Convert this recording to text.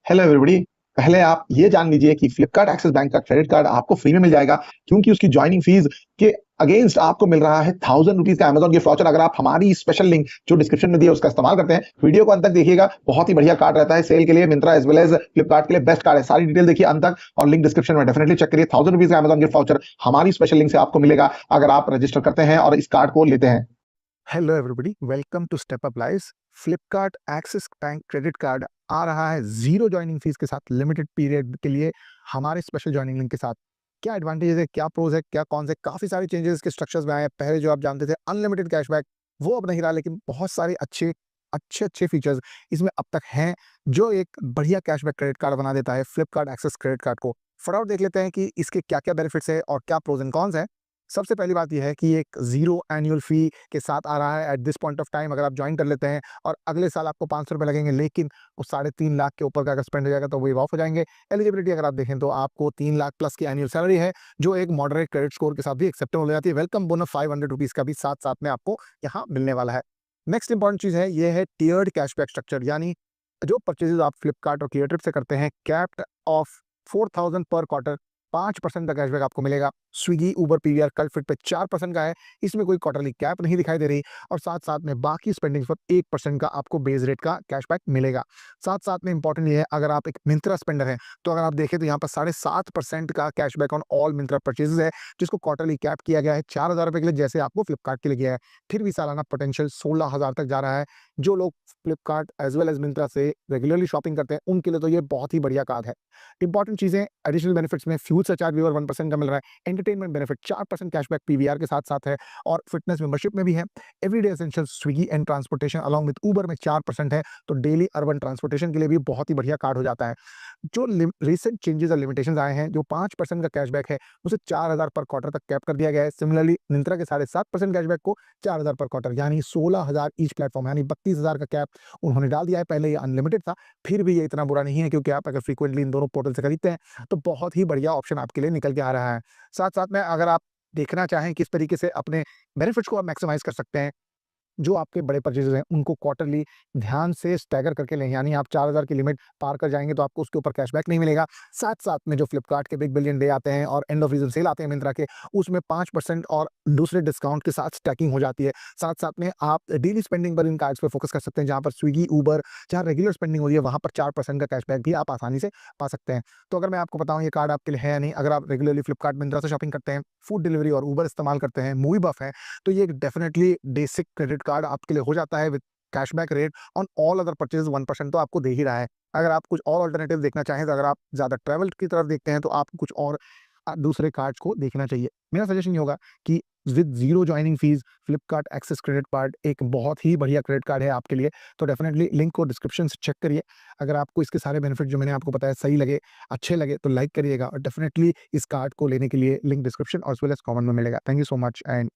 Hello everybody. पहले आप ये जान लीजिए कि फ्लिपकार्ट एक्सिस बैंक का क्रेडिट कार्ड आपको फ्री में मिल जाएगा, क्योंकि उसकी ज्वाइनिंग फीस के अगेंस्ट आपको मिल रहा है 1000 रुपीज का अमेजॉन गिफ्ट वाउचर। अगर आप हमारी स्पेशल लिंक जो डिस्क्रिप्शन में दी है उसका इस्तेमाल करते हैं, वीडियो को अंत तक देखिएगा। बहुत ही बढ़िया कार्ड रहता है सेल के लिए, Myntra as well as Flipkart के लिए बेस्ट कार्ड है। सारी डिटेल देखिए अंत तक और लिंक डिस्क्रिप्शन में डेफिनेटली चेक करिए। 1000 रुपीज का अमेजॉन गिफ्ट वाउचर हमारी स्पेशल लिंक से आपको मिलेगा अगर आप रजिस्टर करते हैं और इस कार्ड को लेते हैं। Hello everybody, welcome to Step Up Lives. Flipkart Axis bank credit card आ रहा है जीरो ज्वाइनिंग फीस के साथ, लिमिटेड पीरियड के लिए हमारे स्पेशल ज्वाइनिंग लिंक के साथ। क्या एडवांटेजेस है, क्या प्रोज है, क्या कौन से, काफी सारे चेंजेस के स्ट्रक्चर्स में आए हैं। पहले जो आप जानते थे अनलिमिटेड कैशबैक, वो अब नहीं रहा, लेकिन बहुत सारे अच्छे अच्छे अच्छे फीचर्स इसमें अब तक हैं जो एक बढ़िया कैशबैक क्रेडिट कार्ड बना देता है फ्लिपकार्ट एक्सिस क्रेडिट कार्ड को। फटाफट देख लेते हैं कि इसके क्या क्या बेनिफिट्स है और क्या प्रोज एंड कॉन्स है। सबसे पहली बात यह है कि एक जीरो एनुअल फी के साथ आ रहा है at this point of time. अगर आप ज्वाइन कर लेते हैं और अगले साल आपको 500 रुपये लगेंगे, लेकिन वो 3.5 लाख के ऊपर का अगर स्पेंड हो जाएगा तो वेव ऑफ हो जाएंगे। एलिजिबिलिटी अगर आप देखें तो आपको 3 लाख प्लस की एनुअल सैलरी है, जो एक मॉडरेट क्रेडिट स्कोर के साथ भी एक्सेप्टेबल हो जाती है। वेलकम बोनस 500 रुपीज का भी साथ साथ में आपको यहाँ मिलने वाला है। नेक्स्ट इंपॉर्टेंट चीज है, ये है टियर्ड कैशबैक स्ट्रक्चर, यानी जो परचेजेस आप फ्लिपकार्ट और क्लियरट्रिप से करते हैं, कैप्ड ऑफ 4000 पर क्वार्टर, 5% का कैशबैक आपको मिलेगा। स्विगी, उबर, पीवीआर, कलफिट पे 4% का है, इसमें कोई क्वार्टरली कैप नहीं दिखाई दे रही। और साथ साथ में बाकी स्पेंडिंग्स पर 1% का आपको बेस रेट का कैशबैक मिलेगा। साथ साथ में इंपॉर्टेंट ये है, अगर आप एक मिंत्रा स्पेंडर है तो अगर आप देखें तो यहाँ पर 7.5% का cashback on all Myntra purchases है, जिसको क्वार्टरली कैप किया गया है 4000 रुपये के लिए, जैसे आपको फ्लिपकार्ट के लिए किया है। फिर भी सालाना पोटेंशियल 16,000 तक जा रहा है। जो लोग Flipkart as well as Myntra से रेगुलरली शॉपिंग करते हैं, उनके लिए तो ये बहुत ही बढ़िया कार्ड है। इंपॉर्टेंट चीजें एडिशनल बेनिफिट्स में, फ्यूल सरचार्ज और 1% का मिल रहा है। एंटरटेनमेंट बेनिफिट 4% कैशबैक पीवीआर के साथ साथ है, और फिटनेस मेंबरशिप में भी है। Everyday essential Swiggy and transportation along with Uber में 4% है, तो डेली अर्बन ट्रांसपोर्टेशन के लिए भी बहुत ही बढ़िया कार्ड हो जाता है। जो रिसेंट चेंजेस और लिमिटेशंस आए हैं, जो 5% का कैशबैक है उसे 4000 पर क्वार्टर तक कैप कर दिया गया है। सिमिलरली मिंत्रा के 7.5% कैशबैक को 4000 पर क्वार्टर, यानी 16,000 ईच प्लेटफॉर्म, यानी 32,000 का कैप उन्होंने डाल दिया है। पहले ये अनलिमिटेड था, फिर भी ये इतना बुरा नहीं है, क्योंकि आप अगर फ्रीक्वेंटली इन दोनों पोर्टल से खरीदते हैं तो बहुत ही बढ़िया ऑप्शन आपके लिए निकल के आ रहा है। साथ साथ में अगर आप देखना चाहें किस तरीके से अपने बेनिफिट्स को आप मैक्सिमाइज कर सकते हैं, जो आपके बड़े परचेजेस हैं उनको क्वार्टरली ध्यान से स्टैगर करके लें, यानी आप 4000 की लिमिट पार कर जाएंगे तो आपको उसके ऊपर कैशबैक नहीं मिलेगा। साथ साथ में जो फ्लिपकार्ट के बिग बिलियन डे आते हैं और एंड ऑफ सीजन सेल आते हैं मिंत्रा के, उसमें 5% और दूसरे डिस्काउंट के साथ स्टैकिंग हो जाती है। साथ साथ में आप डेली स्पेंडिंग पर इन कार्ड्स पर फोकस कर सकते हैं, जहां पर स्विगी, उबर, जहां रेगुलर स्पेंडिंग होती है वहां पर 4% का कैशबैक भी आप आसानी से पा सकते हैं। तो अगर मैं आपको बताऊं ये कार्ड आपके लिए है या नहीं, अगर आप रेगुलरली फ्लिपकार्ट मिंत्रा से शॉपिंग करते हैं, फूड डिलीवरी और उबर इस्तेमाल करते हैं, मूवी बफ है, तो ये डेफिनेटली बेसिक क्रेडिट कार्ड आपके लिए हो जाता है with cashback rate on all other purchase. 1% तो आपको दे ही रहा है। अगर आप कुछ और अल्टरनेटिव देखना चाहें, तो अगर आप ज़्यादा ट्रैवल की तरफ देखते हैं तो आपको कुछ और दूसरे कार्ड्स को देखना चाहिए। मेरा सजेशन ये होगा कि with zero joining fee Flipkart Axis credit card एक बहुत ही बढ़िया क्रेडिट कार्ड है आपके लिए। तो डेफिनेटली लिंक को डिस्क्रिप्शन से चेक करिए। अगर आपको इसके सारे बेनिफिट जो मैंने आपको बताया सही लगे, अच्छे लगे, तो लाइक करिएगा, और डेफिनेटली इस कार्ड को लेने के लिए लिंक डिस्क्रिप्शन और एज वेल एज कमेंट में मिलेगा। Thank you so much and